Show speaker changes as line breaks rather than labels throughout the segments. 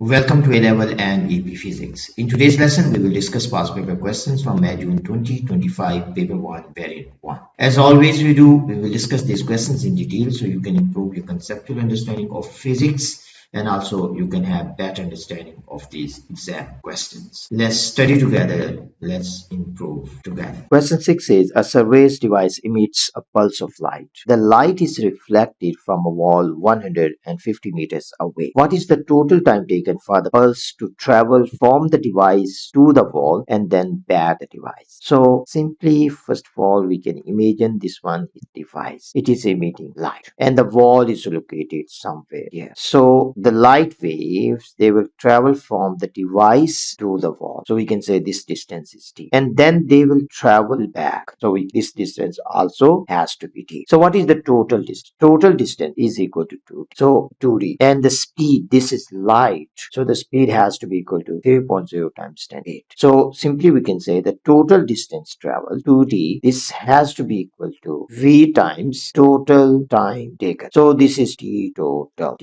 Welcome to A-Level and EP Physics. In today's lesson, we will discuss past paper questions from May June 2025, Paper 1, Variant 1. As always we do, we will discuss these questions in detail so you can improve your conceptual understanding of physics and also you can have better understanding of these exam questions. Let's study together. Let's improve together. Question 6 says a survey's device emits a pulse of light. The light is reflected from a wall 150 meters away. What is the total time taken for the pulse to travel from the device to the wall and then back the device? So simply, first of all, we can imagine this one is device. It is emitting light and the wall is located somewhere here. So the light waves, they will travel from the device to the wall. So we can say this distance is t, and then they will travel back. So this distance also has to be t. So what is the total distance? Total distance is equal to 2. So 2d, and the speed, this is light, so the speed has to be equal to 3.0 times 10^8. So simply we can say the total distance traveled 2d, this has to be equal to v times total time taken. So this is t total.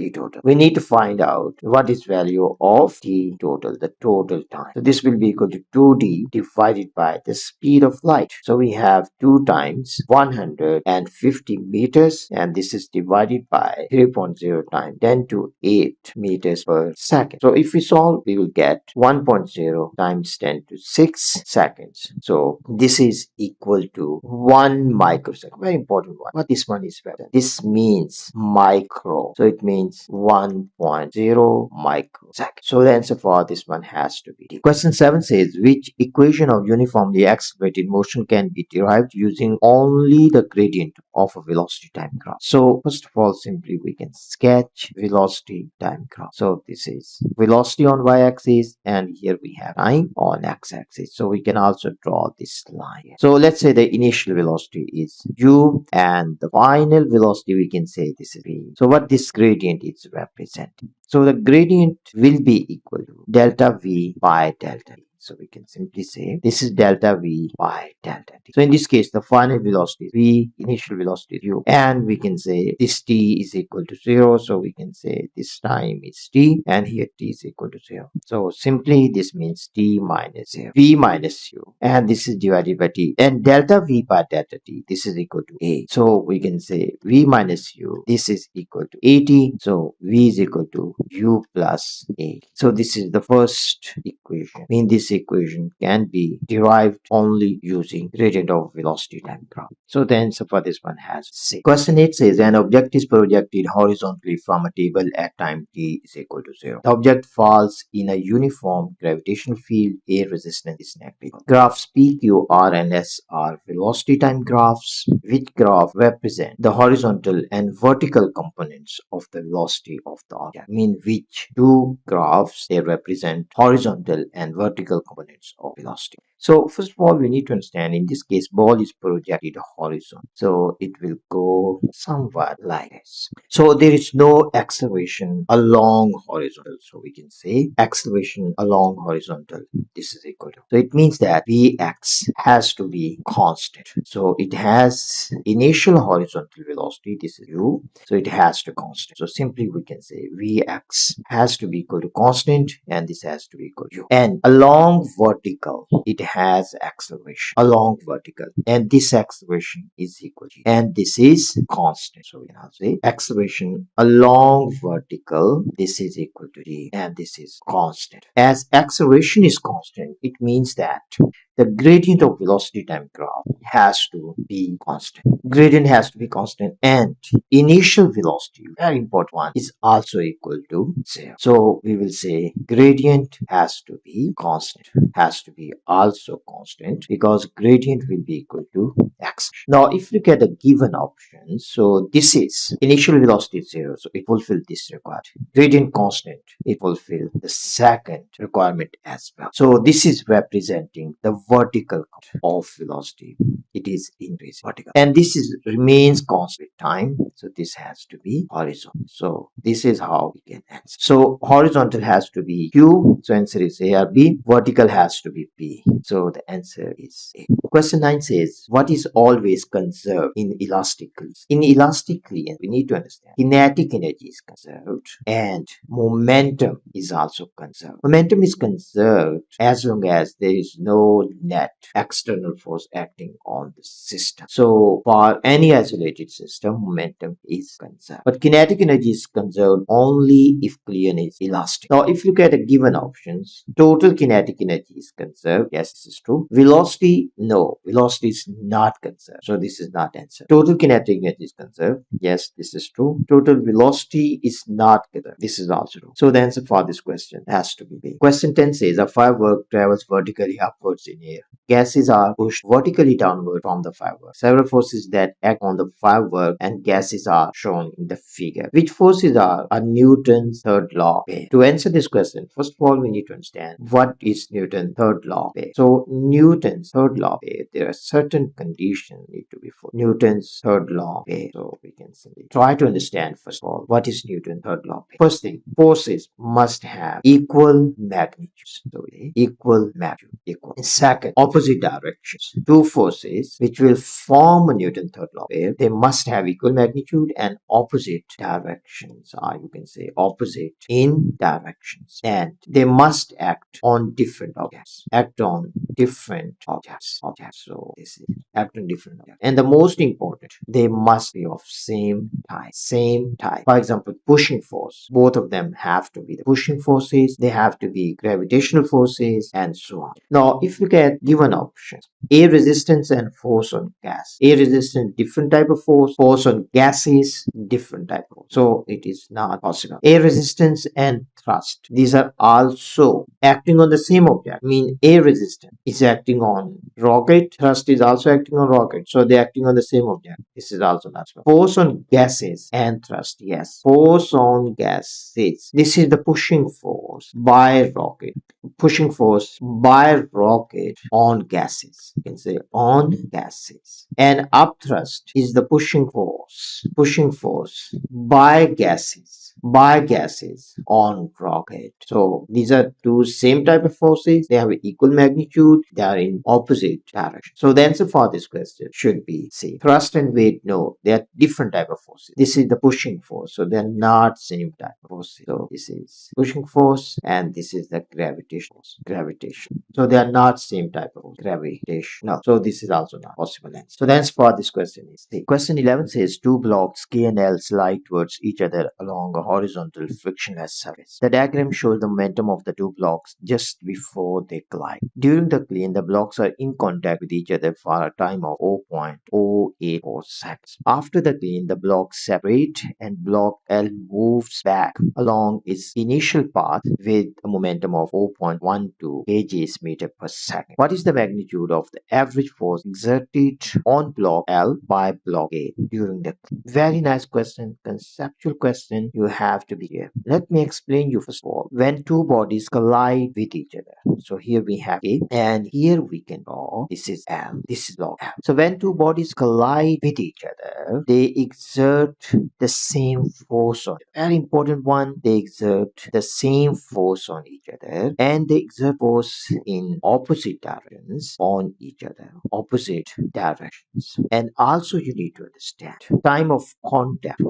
We need to find out what is value of t total, the total time. So this will be equal to 2d divided by the speed of light. So we have 2 times 150 meters, and this is divided by 3.0 times 10 to 8 meters per second. So if we solve, we will get 1.0 times 10 to 6 seconds. So this is equal to 1 microsecond. Very important one. What this one is better. This means micro. So it means 1.0 microsecond. So the answer for this one has to be D. Question 7 says, which equation of uniformly accelerated motion can be derived using only the gradient of a velocity time graph? So first of all, simply we can sketch velocity time graph. So this is velocity on y-axis, and here we have time on x-axis. So we can also draw this line here. So let's say the initial velocity is u, and the final velocity we can say this is v. So what this gradient is representing? So the gradient will be equal to delta v by delta t. So we can simply say this is delta v by delta t. So in this case, the final velocity is v, initial velocity is u, and we can say this t is equal to 0. So we can say this time is t, and here t is equal to 0. So simply this means t minus 0, v minus u, and this is divided by t, and delta v by delta t, this is equal to a. So we can say v minus u, this is equal to at. So v is equal to u plus a. So this is the first equation. This equation can be derived only using gradient of velocity time graph. So the answer for this one has C. Question 8 says an object is projected horizontally from a table at time t is equal to 0. The object falls in a uniform gravitational field. A resistance is negative. Graphs P, Q, R, and S are velocity time graphs. Which graph represent the horizontal and vertical components of the velocity of the object? Which two graphs they represent horizontal and vertical components of velocity? So first of all, we need to understand in this case ball is projected horizontal, so it will go somewhat like this. So there is no acceleration along horizontal, so we can say acceleration along horizontal, this is equal to, so it means that Vx has to be constant. So it has initial horizontal velocity, this is u, so it has to constant. So simply we can say Vx has to be equal to constant, and this has to be equal to u. And along vertical, it has acceleration along vertical, and this acceleration is equal to, and this is constant. So we can also say acceleration along vertical, this is equal to d, and this is constant. As acceleration is constant, it means that the gradient of velocity time graph has to be constant. Gradient has to be constant, and initial velocity, very important one, is also equal to 0. So we will say gradient has to be constant, has to be also constant, because gradient will be equal to x. Now if you look at the given options, so this is initial velocity is 0, so it fulfills this requirement. Gradient constant, it fulfills the second requirement as well. So this is representing the vertical of velocity. It it is increasing vertical, and this is remains constant with time, so this has to be horizontal. So this is how we can answer. So horizontal has to be Q, so answer is A or B. Vertical has to be P, so the answer is A. Question 9 says, what is always conserved in elastic cleans? In elastic cleans, we need to understand kinetic energy is conserved and momentum is also conserved. Momentum is conserved as long as there is no net external force acting on the system. So for any isolated system, momentum is conserved. But kinetic energy is conserved only if clearance is elastic. Now, if you look at the given options, total kinetic energy is conserved. Yes, this is true. Velocity, no. Velocity is not conserved. So this is not answer. Total kinetic energy is conserved. Yes, this is true. Total velocity is not conserved. This is also true. So the answer for this question has to be B. Question 10 says a firework travels vertically upwards in air. Gases are pushed vertically downward from the firework. Several forces that act on the firework and gases are shown in the figure. Which forces are Newton's third law? To answer this question, first of all, we need to understand what is Newton's third law. So Newton's third law, there are certain conditions need to be fulfilled. Newton's third law. So we can simply try to understand first of all what is Newton's third law. First thing, forces must have equal magnitudes. So equal magnitude, equal. And second, opposite directions. Two forces which will form a Newton third law pair, they must have equal magnitude and opposite directions, or you can say opposite in directions, and they must act on different objects. So this is act on different objects. And the most important, they must be of same type. For example, pushing force, both of them have to be the pushing forces, they have to be gravitational forces, and so on. Now, if you get given options, air resistance and force on gas. Air resistance, different type of force. Force on gases, different type of force. So it is not possible. Air resistance and thrust, these are also acting on the same object. I mean, air resistance is acting on rocket, thrust is also acting on rocket, so they're acting on the same object. This is also not possible. Force on gases and thrust, yes, force on gases, this is the pushing force by rocket. Pushing force by rocket on gases, you can say on gases. And upthrust is the pushing force by gases on rocket. So these are two same type of forces, they have equal magnitude, they are in opposite direction. So the answer for this question should be C. Thrust and weight, no, they are different type of forces. This is the pushing force, so they are not same type of forces. So this is pushing force and this is the gravitation. So they are not same type of gravitation. No. So this is also not possible answer. So the answer for this question is C. Question 11 says two blocks K and L slide towards each other along a horizontal frictionless surface. The diagram shows the momentum of the two blocks just before they collide. During the plane, the blocks are in contact with each other for a time of 0.084 seconds. After the plane, the blocks separate and block L moves back along its initial path with a momentum of 0.12 kgs meter per second. What is the magnitude of the average force exerted on block L by block A during the plane? Very nice question, conceptual question. You have to be here. Let me explain you first of all. When two bodies collide with each other, so here we have A and here we can draw, this is L, this is block L. So when two bodies collide with each other, they exert the same force on it. Very important one, they exert the same force on each other and they exert force in opposite directions on each other. And also you need to understand time of contact,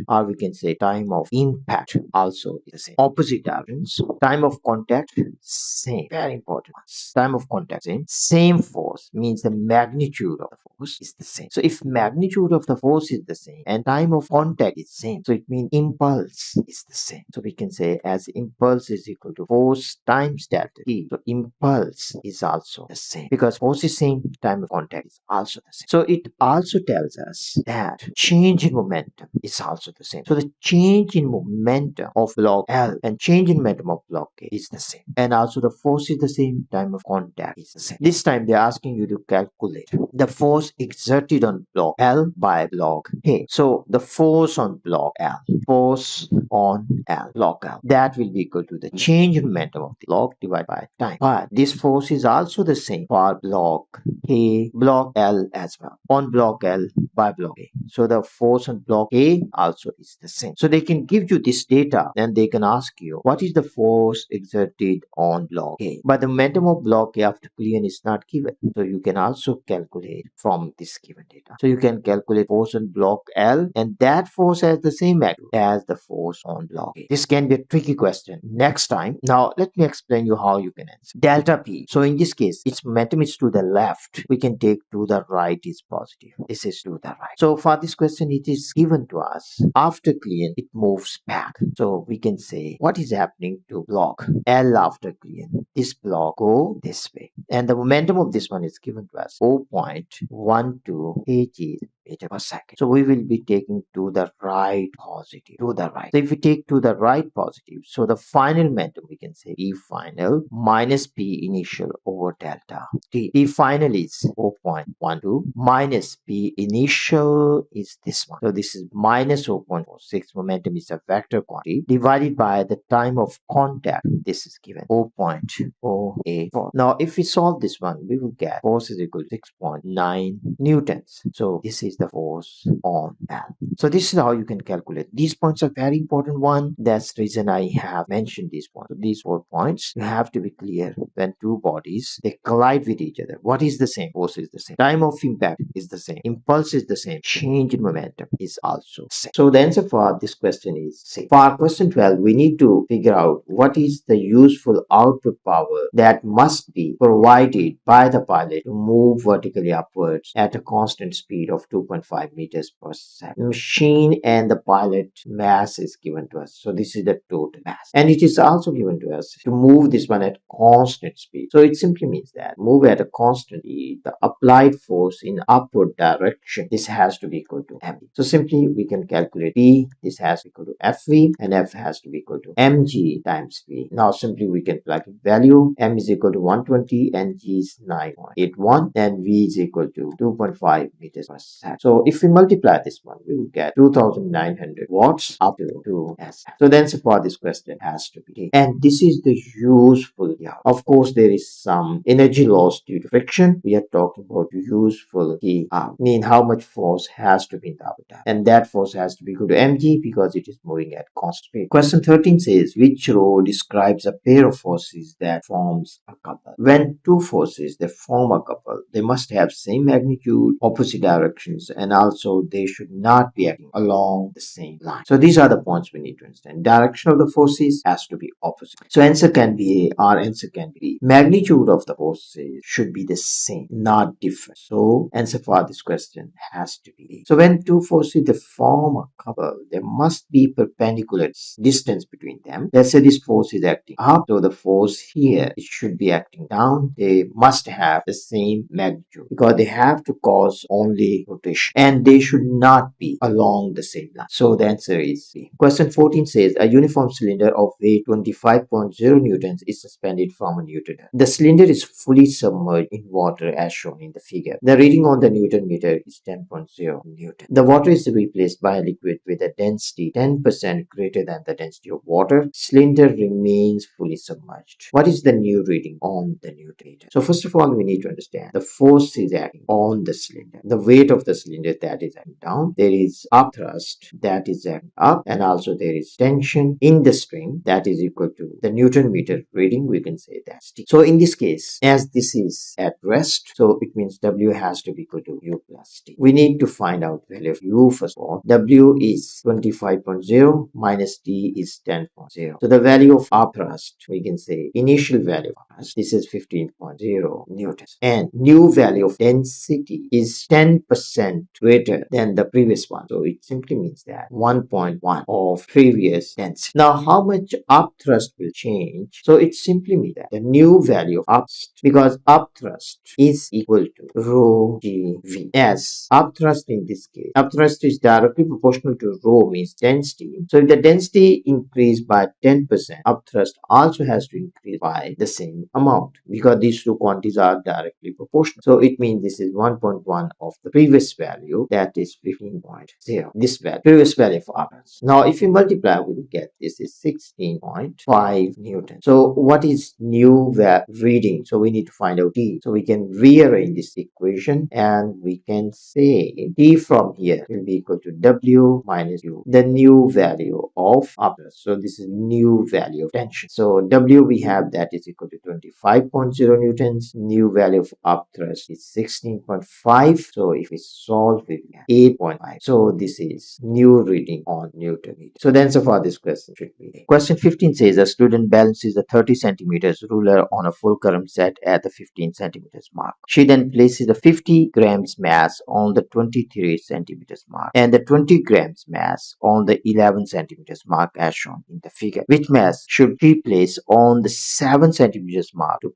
or we can say time of impact also is the same. Opposite directions, time of contact, same. Very important ones. Time of contact, same force means the magnitude of the force is the same. So if magnitude of the force is the same and time of contact is same, so it means impulse is the same. So we can say as impulse is equal to force times delta T. So impulse is also the same because force is same, time of contact is also the same. So it also tells us that change in momentum is also the same. So the change in momentum of block L and change in momentum of block K is the same. And also the force is the same, time of contact is the same. This time they're asking you to calculate the force exerted on block L by block K. So the force on block L, force on L, block L. That will be equal to the change in momentum of the block divided by time. But this force is also the same for block A, block L as well, on block L by block A. So the force on block A also is the same. So they can give you this data and they can ask you what is the force exerted on block A. But the momentum of block A after collision is not given. So you can also calculate from this given data. So you can calculate force on block L, and that force has the same magnitude as the force on block A. This can be a tricky question next time. Now let me explain you how you can answer. Delta P. So in this case, its momentum is to the left. We can take to the right is positive. This is to the right. So for this question, it is given to us after collision, it moves back. So we can say what is happening to block L after collision. This block go this way, and the momentum of this one is given to us 0.12 kg meter per second. So we will be taking to the right positive, to the right. So if we take to the right positive, so the final momentum we can say E final minus P initial over delta T. T final is 0.12 minus P initial is this one. So this is minus 0.46. Momentum is a vector quantity divided by the time of contact. This is given 0.084. Now if we solve this one, we will get force is equal to 6.9 newtons. So this is the force on L. So this is how you can calculate. These points are very important one. That's the reason I have mentioned these points. So these 4 points, you have to be clear when two bodies, they collide with each other. What is the same? Force is the same. Time of impact is the same. Impulse is the same. Change in momentum is also same. So the answer for this question is same. For question 12, we need to figure out what is the useful output power that must be provided by the pilot to move vertically upwards at a constant speed of 2.5 meters per second. The machine and the pilot mass is given to us. So this is the total mass. And it is also given to us to move this one at constant speed. So it simply means that move at a constant speed, the applied force in upward direction, this has to be equal to mv. So simply we can calculate P, this has to be equal to Fv, and F has to be equal to mg times V. Now simply we can plug in value. M is equal to 120 and G is 9.81 and V is equal to 2.5 meters per second. So if we multiply this one, we will get 2900 watts up to 2s. So the answer for this question has to be D. And this is the useful P. Of course, there is some energy loss due to friction. We are talking about useful P out, mean how much force has to be in the upper time. And that force has to be equal to mg because it is moving at constant speed. Question 13 says, which row describes a pair of forces that forms a couple? When two forces they form a couple, they must have same magnitude, opposite directions, and also they should not be acting along the same line. So these are the points we need to understand. Direction of the forces has to be opposite. So answer can be A, or answer can be B. Magnitude of the forces should be the same, not different. So answer for this question has to be B. So when two forces they form a couple, there must be perpendicular distance between them. Let's say this force is acting up, so the force here it should be acting down. They must have the same magnitude because they have to cause only rotation and they should not be along the same line. So the answer is C. Question 14 says a uniform cylinder of weight 25.0 newtons is suspended from a Newton. The cylinder is fully submerged in water as shown in the figure. The reading on the Newton meter is 10.0 Newton. The water is replaced by a liquid with a density 10% greater than the density of water. Cylinder remains fully submerged. What is the new reading on the Newton meter? So first of all, we need to understand the force is acting on the cylinder. The weight of the cylinder that is acting down. There is up thrust that is acting up, and also there is tension in the string that is equal to the Newton meter reading. We can say that's T. So in this case, as this is at rest, so it means W has to be equal to U plus T. We need to find out value of U first of all. W is 25.0 minus T is 10.0. So the value of up thrust, we can say initial value of thrust, this is 15.0 newtons. And new value of density is 10% greater than the previous one. So it simply means that 1.1 of previous density. Now how much up thrust will change? So it simply means that the new value of up thrust, because up thrust is equal to rho GV. As up thrust in this case, up thrust is directly proportional to rho means density. So if the density increased by 10%, up thrust also has to increase by the same amount because these two quantities are directly proportional. So it means this is 1.1 of the previous previous value, that is 15.0. This value, previous value of ours. Now, if you multiply, we will get this is 16.5 Newton. So what is new reading? So we need to find out T. So we can rearrange this equation and we can say T from here will be equal to W minus U, the new value of uplift. So this is new value of tension. So W we have that is equal to 25.0 newtons. New value of upthrust is 16.5. So if we solve it, 8.5. So this is new reading on Newton meter. So the answer for this question should be question 15 says a student balances a 30 centimeters ruler on a full current set at the 15 centimeters mark. She then places a 50 grams mass on the 23 centimeters mark and the 20 grams mass on the 11 centimeters mark as shown in the figure. Which mass should she place on the 7 centimeters mark to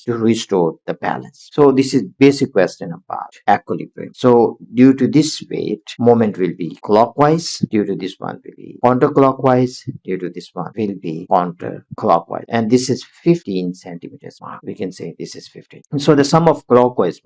restore the balance? So this is basic question about equilibrium. So due to this weight, moment will be clockwise. Due to this one will be counterclockwise. Due to this one will be counterclockwise. And this is 15 centimeters mark. We can say this is 15. So the sum of clockwise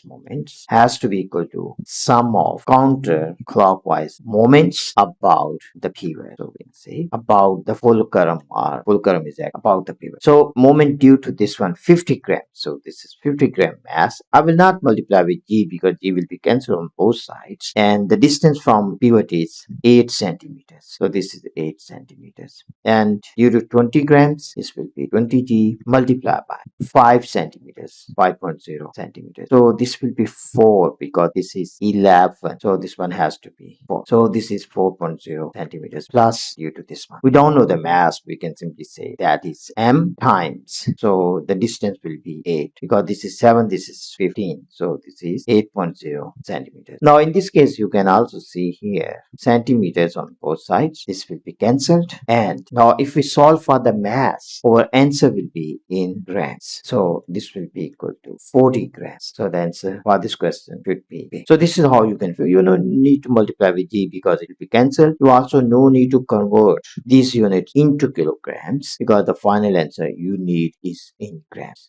moments has to be equal to sum of counterclockwise moments about the pivot. So we can say about the fulcrum, or fulcrum is about the pivot. So moment due to this one 50 grams. So this is 50 gram mass. I will not multiply with G because G will be cancelled on both sides. And the distance from pivot is 8 centimeters. So this is 8 centimeters. And due to 20 grams, this will be 20G multiplied by 5 centimeters, 5.0 centimeters. So this will be 4 because this is 11. So this one has to be 4. So this is 4.0 centimeters plus due to this one. We don't know the mass. We can simply say that is M times. So the distance will be 8 because this is 7, this is 15. So this is 8.0 centimeters. Now in this case, you can also see here centimeters on both sides. This will be cancelled. And now if we solve for the mass, our answer will be in grams. So this will be equal to 40 grams. So the answer for this question should be B. So this is how you can figure. You don't need to multiply with G because it will be cancelled. You also no need to convert these units into kilograms because the final answer you need is in grams.